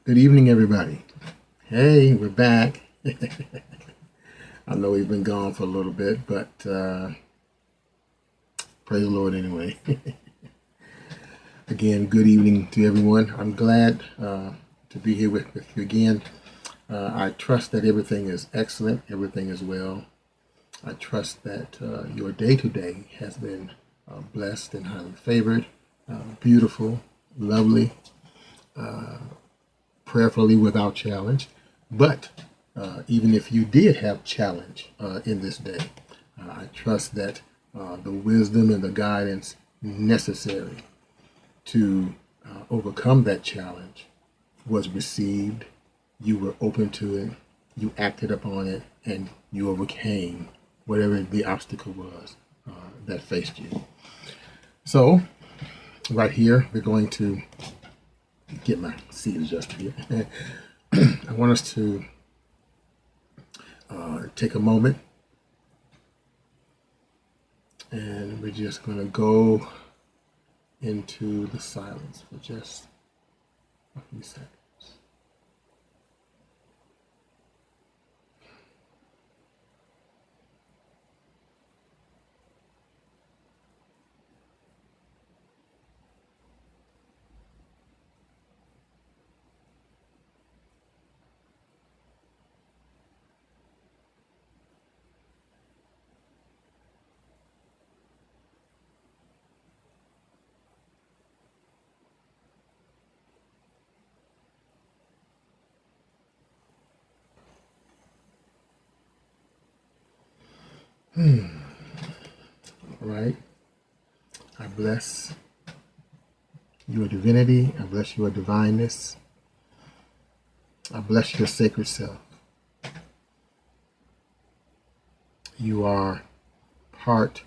Good evening, everybody. Hey, we're back. I know we've been gone for a little bit, but praise the Lord anyway. Again, good evening to everyone. I'm glad to be here with you again. I trust that everything is excellent, everything is well. I trust that your day today has been blessed and highly favored, beautiful, lovely, prayerfully without challenge. But even if you did have challenge in this day, I trust that the wisdom and the guidance necessary to overcome that challenge was received. You were open to it, you acted upon it, and you overcame whatever the obstacle was that faced you. So, right here, we're going to get my seat adjusted here. I want us to take a moment, and we're just going to go into the silence for just a few seconds. All right. I bless your divinity. I bless your divineness. I bless your sacred self. You are part,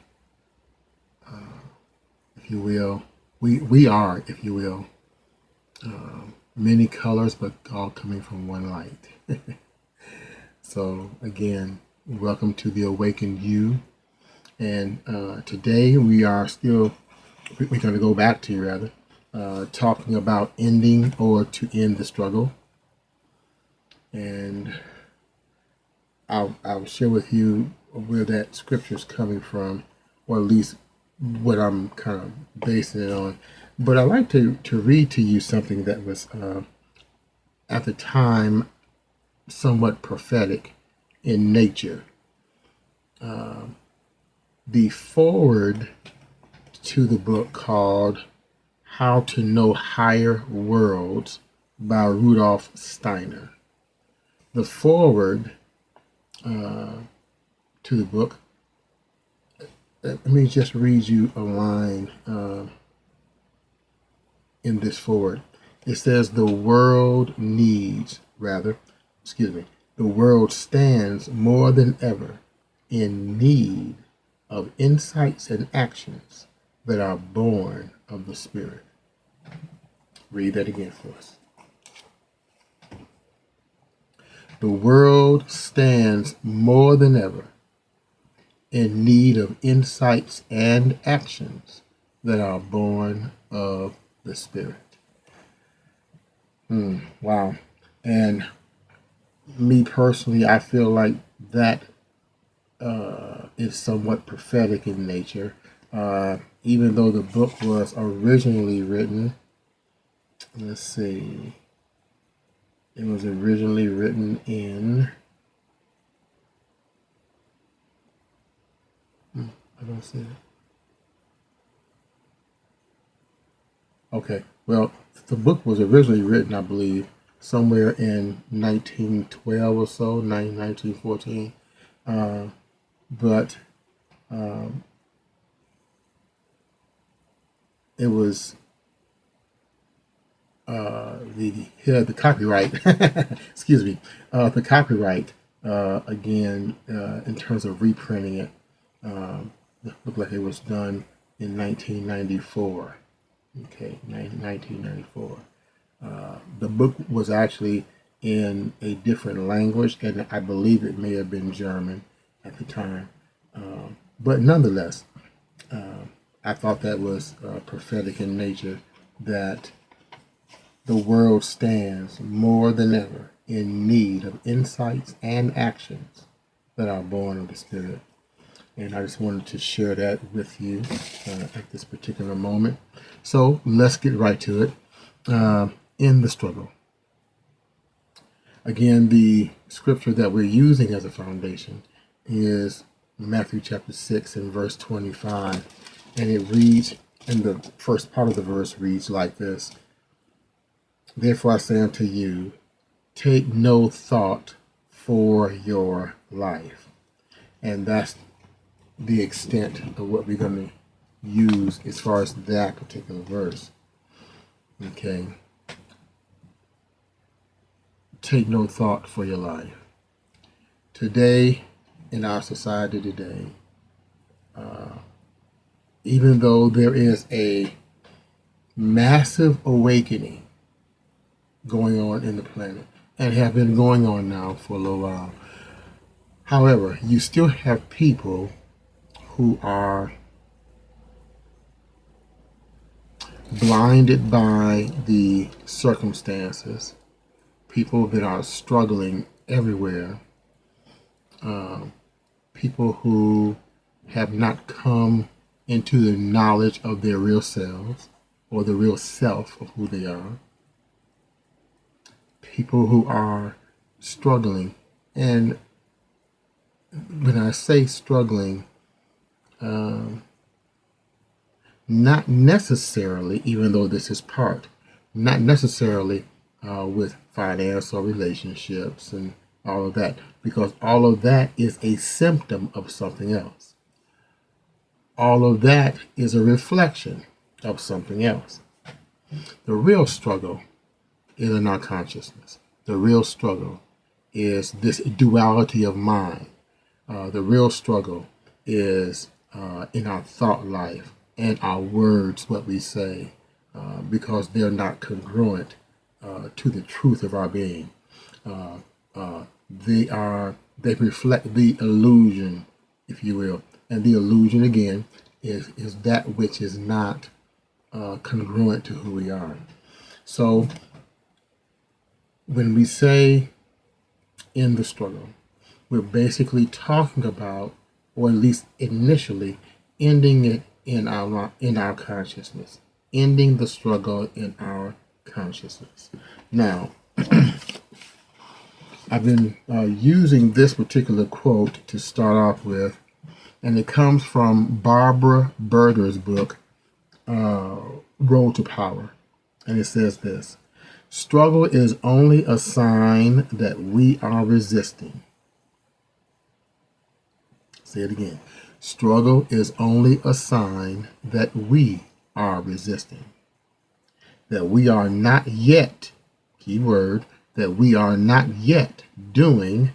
if you will. We are, if you will, many colors, but all coming from one light. So again, welcome to the Awakened You. And today we're going to go back to rather, talking about ending or to end the struggle. And I'll share with you where that scripture is coming from, or at least what I'm kind of basing it on. But I'd like to read to you something that was, at the time, somewhat prophetic in nature. The foreword to the book called How to Know Higher Worlds by Rudolf Steiner. The foreword to the book, let me just read you a line in this foreword. It says, the world stands more than ever in need of insights and actions that are born of the Spirit. Read that again for us. The world stands more than ever in need of insights and actions that are born of the Spirit. Wow. And me personally, I feel like that is somewhat prophetic in nature. Even though the book was originally written, let's see, it was originally written in, I don't see it. Okay, well, the book was originally written, I believe, somewhere in 1912 or so, 1914. But it was the copyright, excuse me, the copyright, again, in terms of reprinting it, looked like it was done in 1994. Okay, 1994. The book was actually in a different language, and I believe it may have been German at the time. But nonetheless, I thought that was prophetic in nature, that the world stands more than ever in need of insights and actions that are born of the Spirit. And I just wanted to share that with you at this particular moment. So let's get right to it. In the struggle. Again, the scripture that we're using as a foundation is Matthew chapter 6 and verse 25. And it reads, and the first part of the verse reads like this: Therefore I say unto you, take no thought for your life. And that's the extent of what we're going to use as far as that particular verse. Okay. Take no thought for your life. Today, in our society today, even though there is a massive awakening going on in the planet, and have been going on now for a little while, however, you still have people who are blinded by the circumstances, people that are struggling everywhere, people who have not come into the knowledge of their real selves or the real self of who they are, people who are struggling. And when I say struggling, not necessarily, even though this is part, not necessarily with finance or relationships and all of that, because all of that is a symptom of something else. All of that is a reflection of something else. The real struggle is in our consciousness. The real struggle is this duality of mind. The real struggle is in our thought life and our words, what we say, because they're not congruent to the truth of our being. They reflect the illusion, if you will, and the illusion again is that which is not congruent to who we are. So when we say in the struggle, we're basically talking about, or at least initially, ending it in our consciousness, ending the struggle in our consciousness. Now, I've been using this particular quote to start off with, and it comes from Barbara Berger's book, Road to Power. And it says this: struggle is only a sign that we are resisting. Say it again. Struggle is only a sign that we are resisting. That we are not yet, key word, that we are not yet doing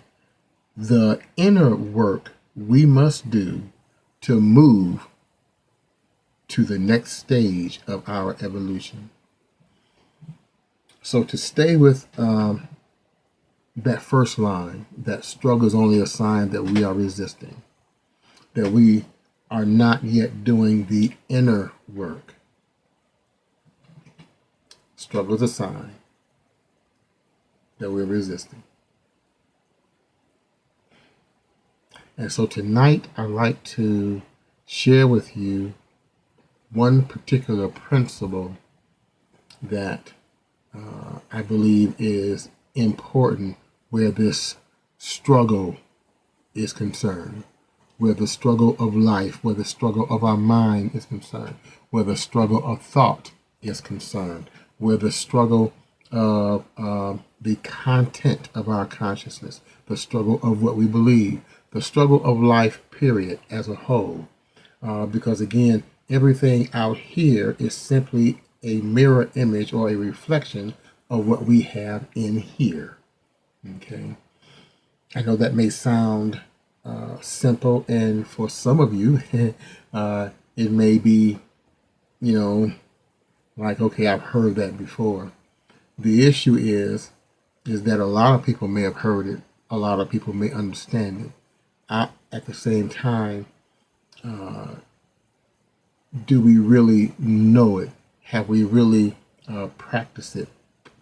the inner work we must do to move to the next stage of our evolution. So to stay with that first line, that struggle is only a sign that we are resisting, that we are not yet doing the inner work. Struggle is a sign that we're resisting. And so tonight I'd like to share with you one particular principle that I believe is important where this struggle is concerned, where the struggle of life, where the struggle of our mind is concerned, where the struggle of thought is concerned, where the struggle of the content of our consciousness, the struggle of what we believe, the struggle of life, period, as a whole. Because again, everything out here is simply a mirror image or a reflection of what we have in here. Okay. I know that may sound simple, and for some of you, it may be, like, okay, I've heard that before. The issue is that a lot of people may have heard it. A lot of people may understand it. At the same time, do we really know it? Have we really practiced it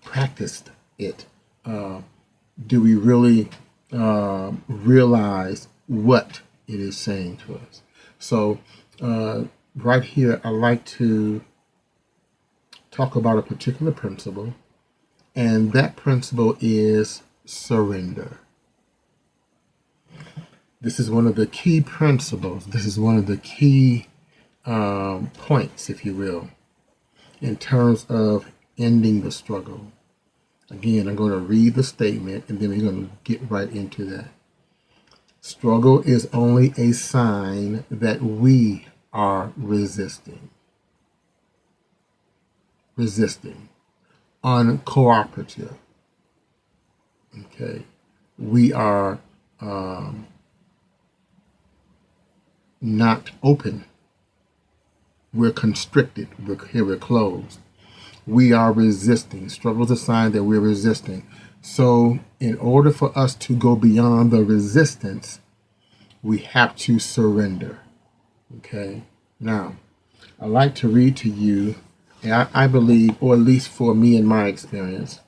practiced it, do we really realize what it is saying to us? So right here, I like to talk about a particular principle, and that principle is surrender. This is one of the key principles. This is one of the key points, if you will, in terms of ending the struggle. Again, I'm going to read the statement and then we're going to get right into that. Struggle is only a sign that we are resisting. Uncooperative. Okay. We are not open. We're constricted. We're closed. We are resisting. Struggle is a sign that we're resisting. So in order for us to go beyond the resistance, we have to surrender. Okay. Now, I like to read to you, and I believe, or at least for me in my experience,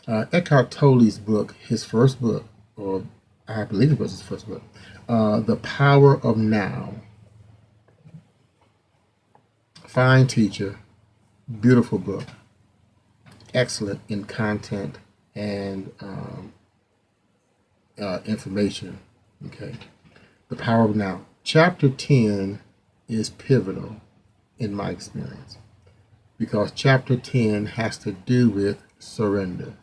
Eckhart Tolle's book, his first book, or I believe it was his first book, The Power of Now. Fine teacher, beautiful book, excellent in content and information. Okay, The Power of Now. Chapter 10 is pivotal in my experience because chapter 10 has to do with surrender.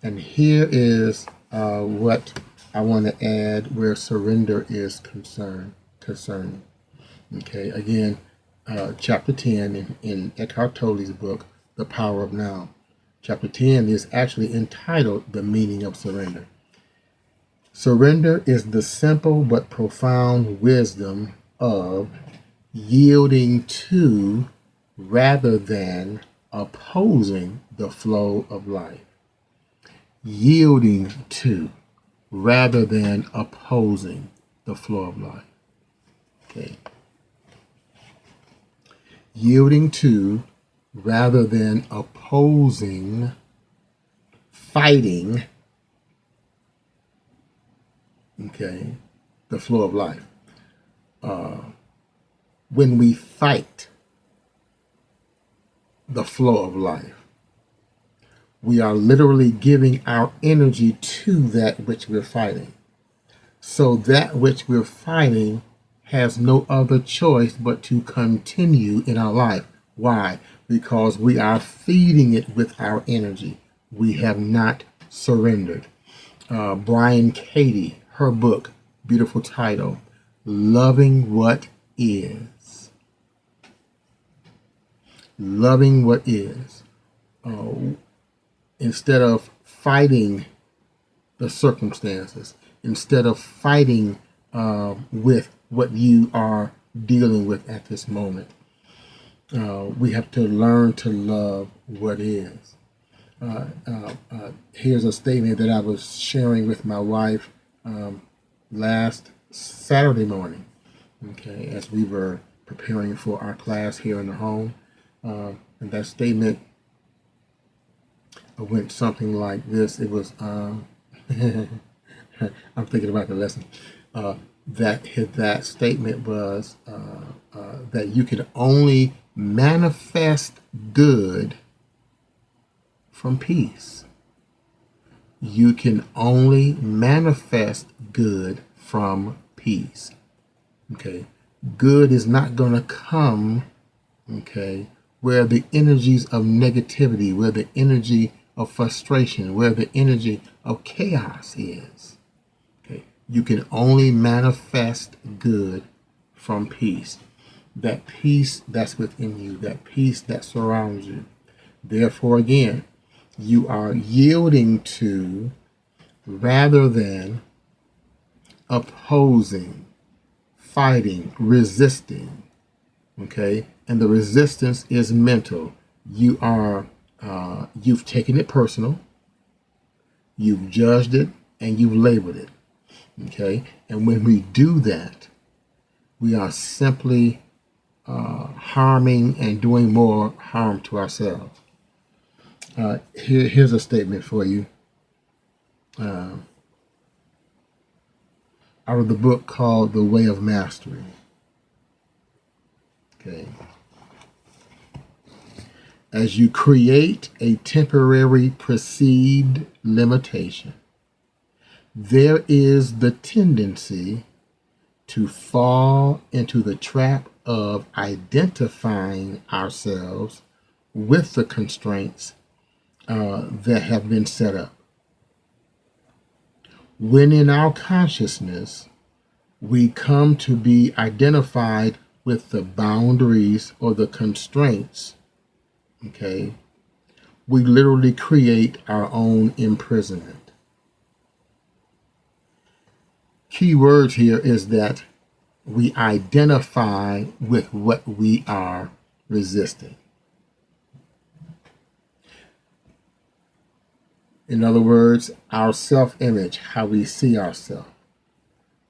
And here is what I want to add where surrender is concerned. Okay, again, chapter 10 in Eckhart Tolle's book, The Power of Now. Chapter 10 is actually entitled The Meaning of Surrender. Surrender is the simple but profound wisdom of yielding to rather than opposing the flow of life. Yielding to rather than opposing the flow of life. Okay. Yielding to rather than opposing, fighting, okay, the flow of life. When we fight the flow of life, we are literally giving our energy to that which we're fighting. So that which we're fighting has no other choice but to continue in our life. Why? Because we are feeding it with our energy. We have not surrendered. Brian Katie, her book, beautiful title, Loving What Is. Loving what is. Instead of fighting the circumstances, instead of fighting with what you are dealing with at this moment, we have to learn to love what is. Here's a statement that I was sharing with my wife last Saturday morning, okay, as we were preparing for our class here in the home. And that statement went something like this. It was, I'm thinking about the lesson. That statement was that you can only manifest good from peace. You can only manifest good from peace. Okay. Good is not going to come, okay, where the energies of negativity, where the energy of frustration, where the energy of chaos is. Okay. You can only manifest good from peace. That peace that's within you, that peace that surrounds you. Therefore, again, you are yielding to rather than opposing, fighting, resisting. Okay? And the resistance is mental. You are, you've taken it personal, you've judged it, and you've labeled it. Okay? And when we do that, we are simply harming and doing more harm to ourselves. Here's a statement for you out of the book called The Way of Mastery. Okay. As you create a temporary perceived limitation, there is the tendency to fall into the trap of identifying ourselves with the constraints that have been set up. When in our consciousness, we come to be identified with the boundaries or the constraints, okay, we literally create our own imprisonment. Key words here is that we identify with what we are resisting. In other words, our self-image, how we see ourselves.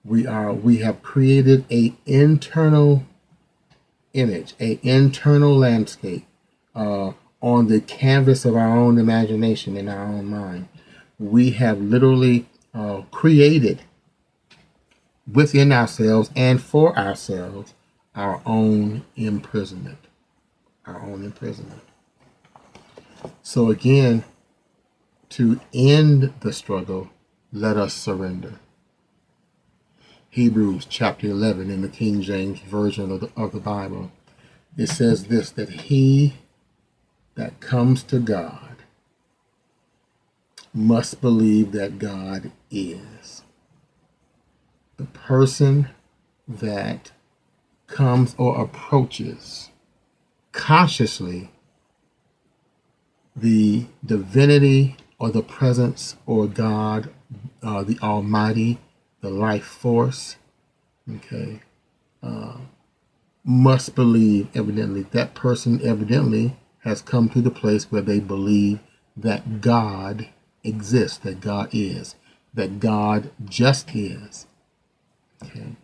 We have created an internal image, an internal landscape on the canvas of our own imagination in our own mind. We have literally created within ourselves and for ourselves our own imprisonment. Our own imprisonment. So again, to end the struggle, let us surrender. Hebrews chapter 11 in the King James Version of the Bible, it says this, that he that comes to God must believe that God is. The person that comes or approaches consciously the divinity or the presence or God, the Almighty, the life force, okay, must believe evidently. That person evidently has come to the place where they believe that God exists, that God is, that God just is. Okay.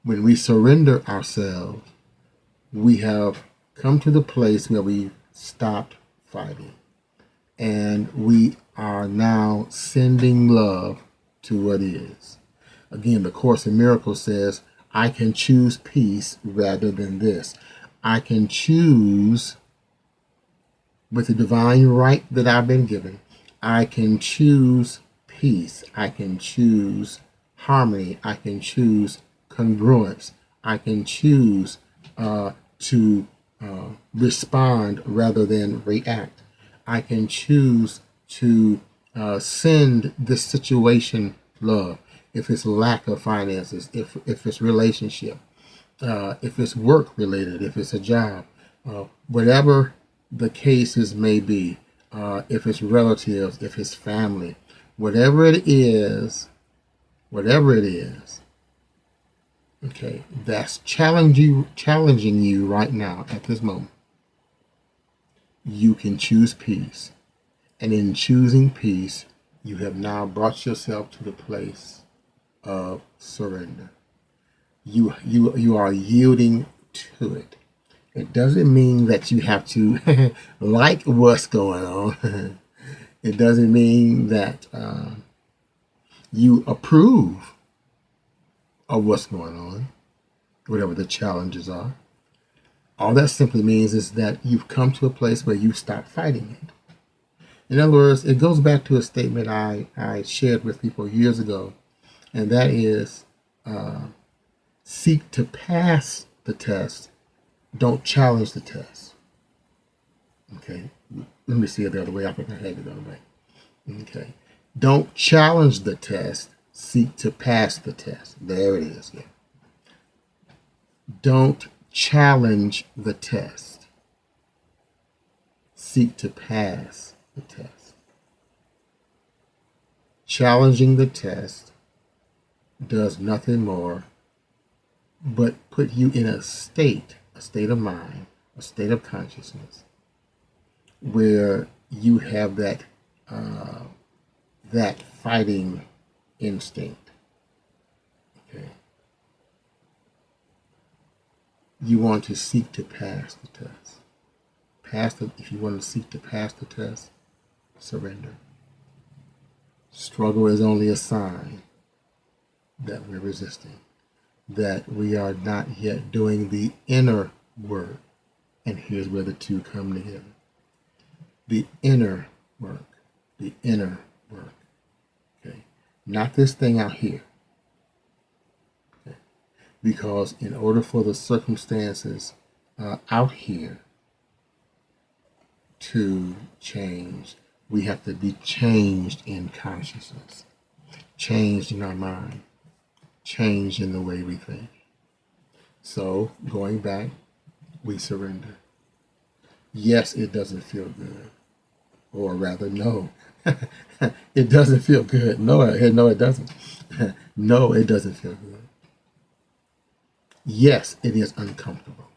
When we surrender ourselves, we have come to the place where we stopped fighting. And we are now sending love to what is. Again, the Course in Miracles says, I can choose peace rather than this. I can choose with the divine right that I've been given. I can choose peace. I can choose harmony. I can choose congruence. I can choose to respond rather than react. I can choose to send this situation love. If it's lack of finances, if it's relationship, if it's work related, if it's a job, whatever the cases may be, if it's relatives, if it's family, whatever it is, okay, that's challenging you right now at this moment. You can choose peace. And in choosing peace, you have now brought yourself to the place of surrender. You are yielding to it. It doesn't mean that you have to like what's going on. It doesn't mean that you approve of what's going on, whatever the challenges are. All that simply means is that you've come to a place where you stop fighting it. In other words, it goes back to a statement I shared with people years ago, and that is seek to pass the test, don't challenge the test. Okay, let me see it the other way. I think I had it the other way. Okay, don't challenge the test, seek to pass the test. There it is. Yeah. Don't challenge the test, seek to pass the test. Challenging the test does nothing more but put you in a state of mind, a state of consciousness, where you have that fighting instinct. Okay. You want to seek to pass the test. if you want to seek to pass the test, surrender. Struggle is only a sign that we're resisting, that we are not yet doing the inner work. And here's where the two come together. The inner work. The inner work. Okay. Not this thing out here. Okay. Because in order for the circumstances out here to change, we have to be changed in consciousness, changed in our mind, changed in the way we think. So, going back, we surrender. Yes, it doesn't feel good. Or rather, no. It doesn't feel good. No, it doesn't. No, it doesn't feel good. Yes, it is uncomfortable.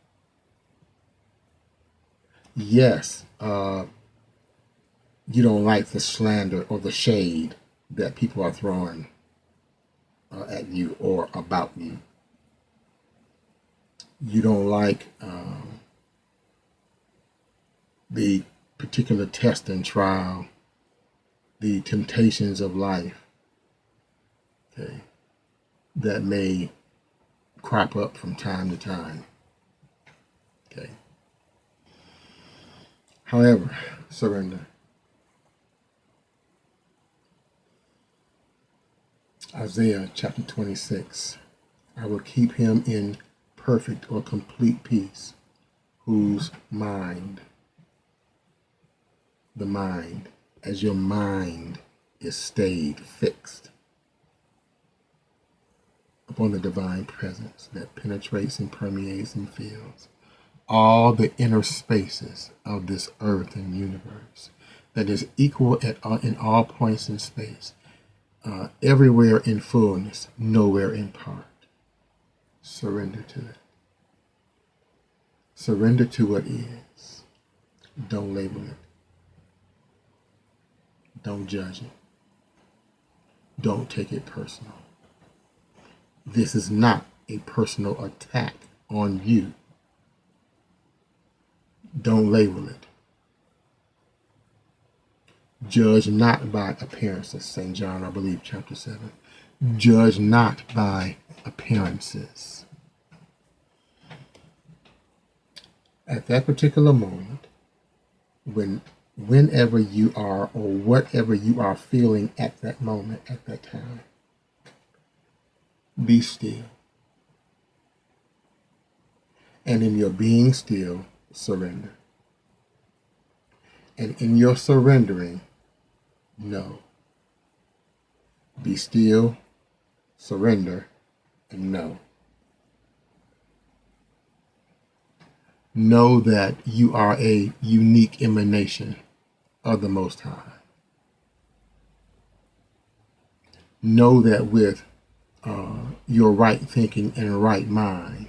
Yes, you don't like the slander or the shade that people are throwing at you or about you. You don't like the particular test and trial, the temptations of life, okay, that may crop up from time to time. Okay. However, surrender. Isaiah chapter 26. I will keep him in perfect or complete peace, whose mind, the mind, as your mind is stayed, fixed upon the divine presence that penetrates and permeates and fills all the inner spaces of this earth and universe, that is equal in all points in space, everywhere in fullness, nowhere in part. Surrender to it. Surrender to what is. Don't label it. Don't judge it. Don't take it personal. This is not a personal attack on you. Don't label it. Judge not by appearances, St. John, I believe, chapter 7. Judge not by appearances. At that particular moment, whenever you are or whatever you are feeling at that moment, at that time, be still. And in your being still, surrender. And in your surrendering, know. Be still, surrender, and know. Know that you are a unique emanation of the Most High. Know that with your right thinking and right mind,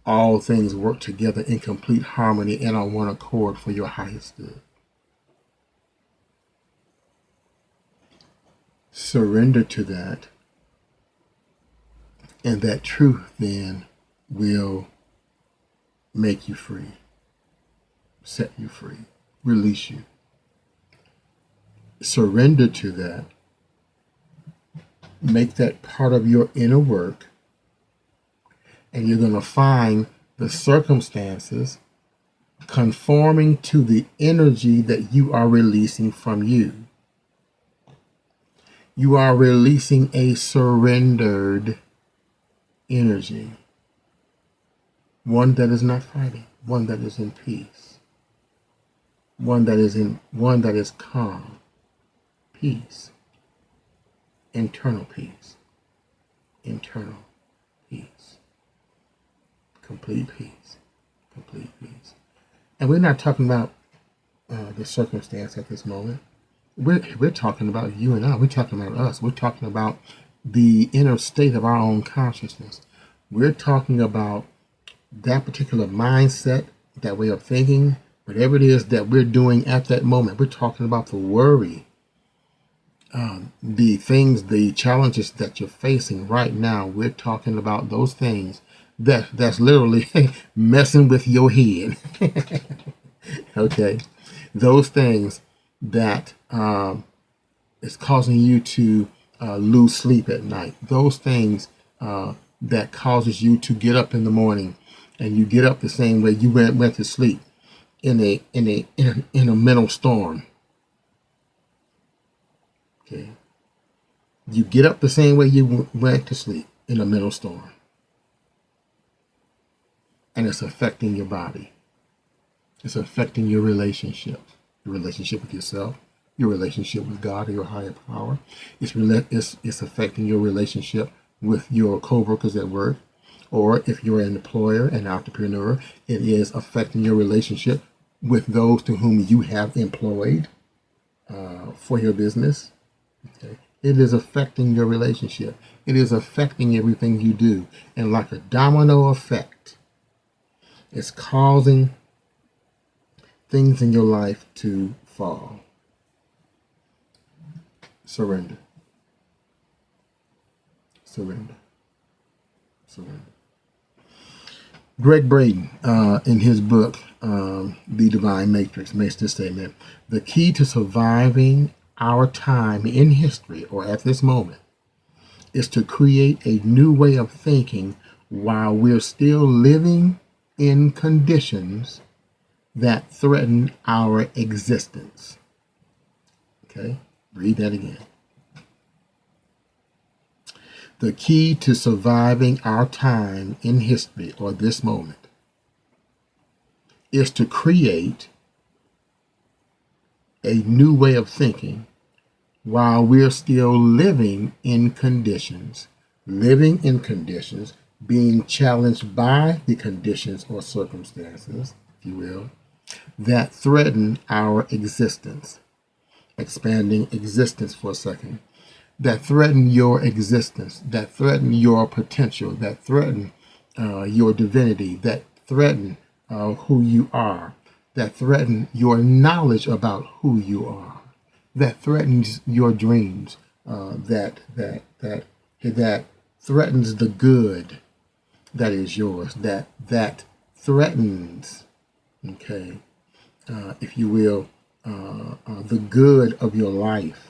all things work together in complete harmony and on one accord for your highest good. Surrender to that, and that truth then will make you free, set you free, release you. Surrender to that. Make that part of your inner work, and you're going to find the circumstances conforming to the energy that you are releasing from you. You are releasing a surrendered energy, one that is not fighting, one that is in peace, one that is calm, peace. Internal peace. Internal peace. Complete peace. Complete peace. And we're not talking about the circumstance at this moment. We're talking about you and I. We're talking about us. We're talking about the inner state of our own consciousness. We're talking about that particular mindset, that way of thinking, whatever it is that we're doing at that moment. We're talking about the worry, the things, the challenges that you're facing right now. We're talking about those things that's literally messing with your head. Okay, those things that is causing you to lose sleep at night. Those things that causes you to get up in the morning, and you get up the same way you went to sleep in a mental storm. Okay, you get up the same way you went to sleep in a mental storm, and it's affecting your body. It's affecting your relationship with yourself, your relationship with God or your higher power. It's affecting your relationship with your coworkers at work, or if you're an employer, an entrepreneur, it is affecting your relationship with those to whom you have employed for your business. Okay. It is affecting your relationship. It is affecting everything you do. And like a domino effect, it's causing things in your life to fall. Surrender. Surrender. Surrender. Greg Braden, in his book, The Divine Matrix, makes this statement: the key to surviving our time in history, or at this moment, is to create a new way of thinking while we're still living in conditions that threaten our existence. Okay, read that again. The key to surviving our time in history, or this moment, is to create a new way of thinking while we're still living in conditions, being challenged by the conditions or circumstances, if you will, that threaten our existence. Expanding existence for a second. That threaten your existence, that threaten your potential, that threaten your divinity, that threaten who you are, that threaten your knowledge about who you are, that threatens your dreams, that threatens the good that is yours, that threatens, okay, if you will, the good of your life,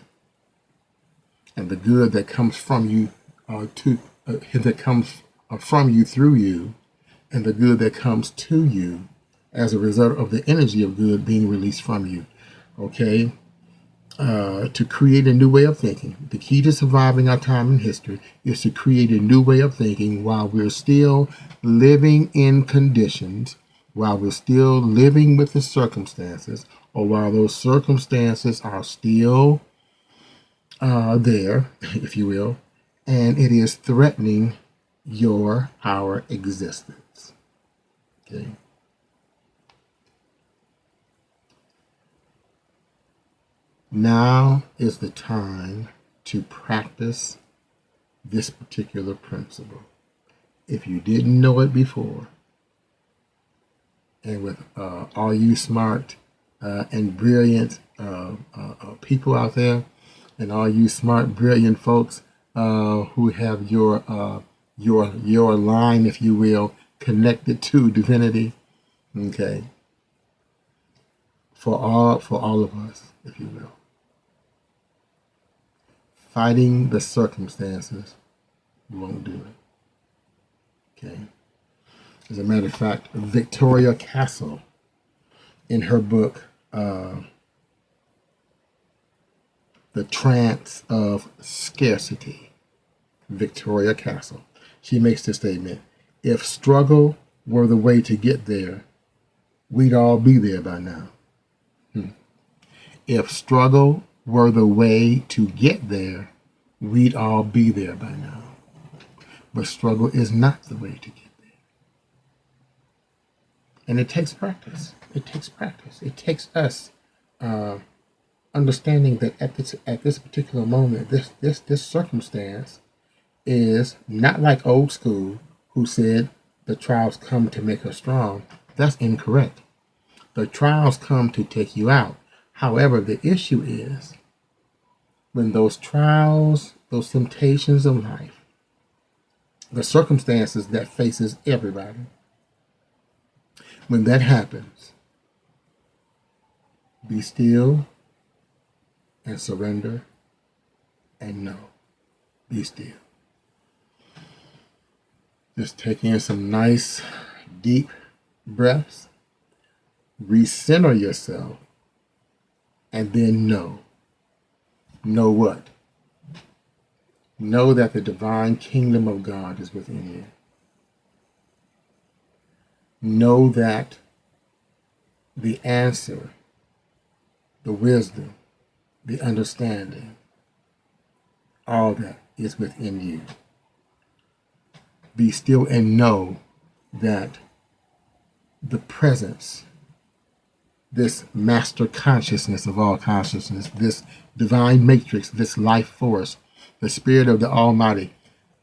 and the good that comes from you that comes from you through you, and the good that comes to you as a result of the energy of good being released from you. Okay, to create a new way of thinking. The key to surviving our time in history is to create a new way of thinking while we're still living in conditions, while we're still living with the circumstances, or while those circumstances are still there, if you will, and it is threatening our existence. Okay. Now is the time to practice this particular principle. If you didn't know it before, and with all you smart and brilliant people out there, and all you smart, brilliant folks who have your line, if you will, connected to divinity, okay, for all of us, if you will, fighting the circumstances won't do it. Okay. As a matter of fact, Victoria Castle, in her book, The Trance of Scarcity, Victoria Castle, she makes this statement: if struggle were the way to get there, we'd all be there by now. If struggle were the way to get there, we'd all be there by now. But struggle is not the way to get there. And it takes practice. It takes practice. It takes us understanding that at this particular moment, this circumstance is not like old school, who said the trials come to make us strong. That's incorrect. The trials come to take you out. However, the issue is when those trials, those temptations of life, the circumstances that faces everybody, when that happens, Be still and surrender and know. Be still. Just take in some nice, deep breaths. Recenter yourself. And then know. Know what? Know that the divine kingdom of God is within you. Know that the answer, the wisdom, the understanding, all that is within you. Be still and know that the presence, this master consciousness of all consciousness, this divine matrix, this life force, the Spirit of the Almighty,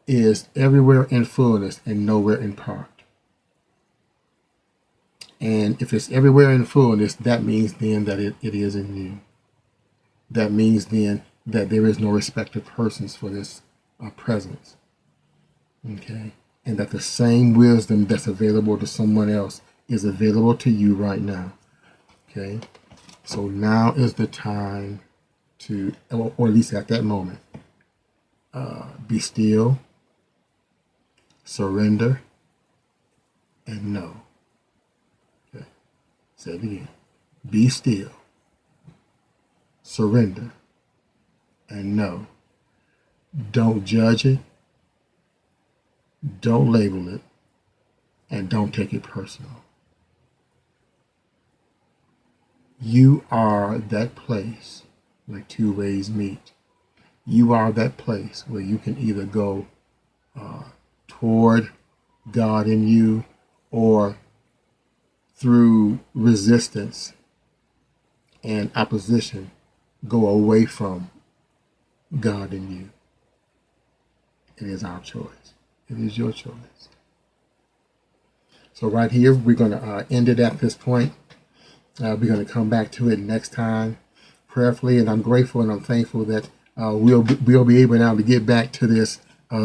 is everywhere in fullness and nowhere in part. And if it's everywhere in fullness, that means then that it is in you. That means then that there is no respect of persons for this presence. Okay? And that the same wisdom that's available to someone else is available to you right now. Okay? So now is the time to, or at least at that moment, be still, surrender, and know. Okay? Say it again. Be still, surrender, and know. Don't judge it, don't label it, and don't take it personal. You are that place where two ways meet. You are that place where you can either go toward God in you, or through resistance and opposition, go away from God in you. It is our choice. It is your choice. So right here, we're going to end it at this point. We're going to come back to it next time, prayerfully, and I'm grateful and I'm thankful that we'll be able now to get back to this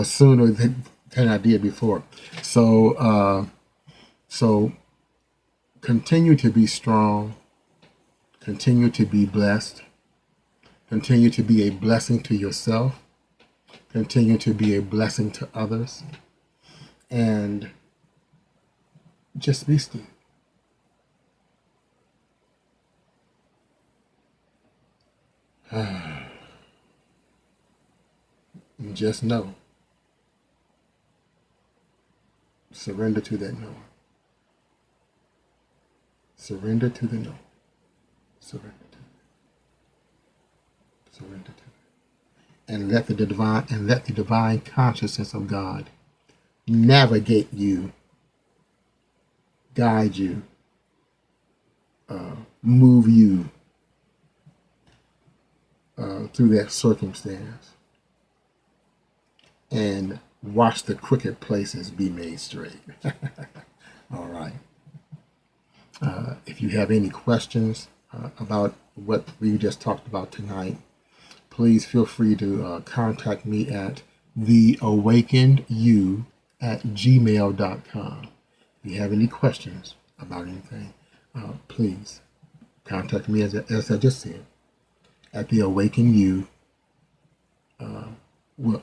sooner than I did before. So continue to be strong, continue to be blessed, continue to be a blessing to yourself, continue to be a blessing to others, and just be still. And just know. Surrender to that no. Surrender to the no. Surrender to it. Surrender to it. And let the divine consciousness of God navigate you, guide you, move you through that circumstance, and watch the crooked places be made straight. All right. If you have any questions about what we just talked about tonight, please feel free to contact me at theawakenedyou@gmail.com. If you have any questions about anything, please contact me as I just said at theawakenedyou. Well,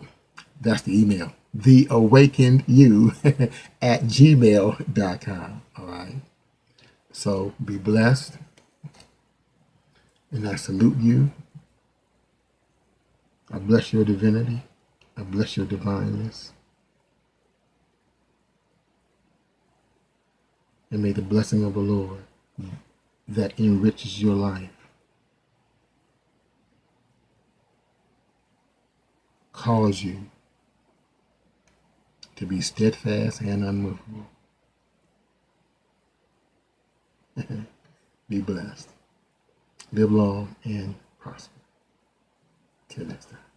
that's the email. theawakenedyou@gmail.com. All right. So be blessed, and I salute you. I bless your divinity. I bless your divineness. And may the blessing of the Lord that enriches your life cause you to be steadfast and unmovable. Be blessed. Live long and prosper. Till next time.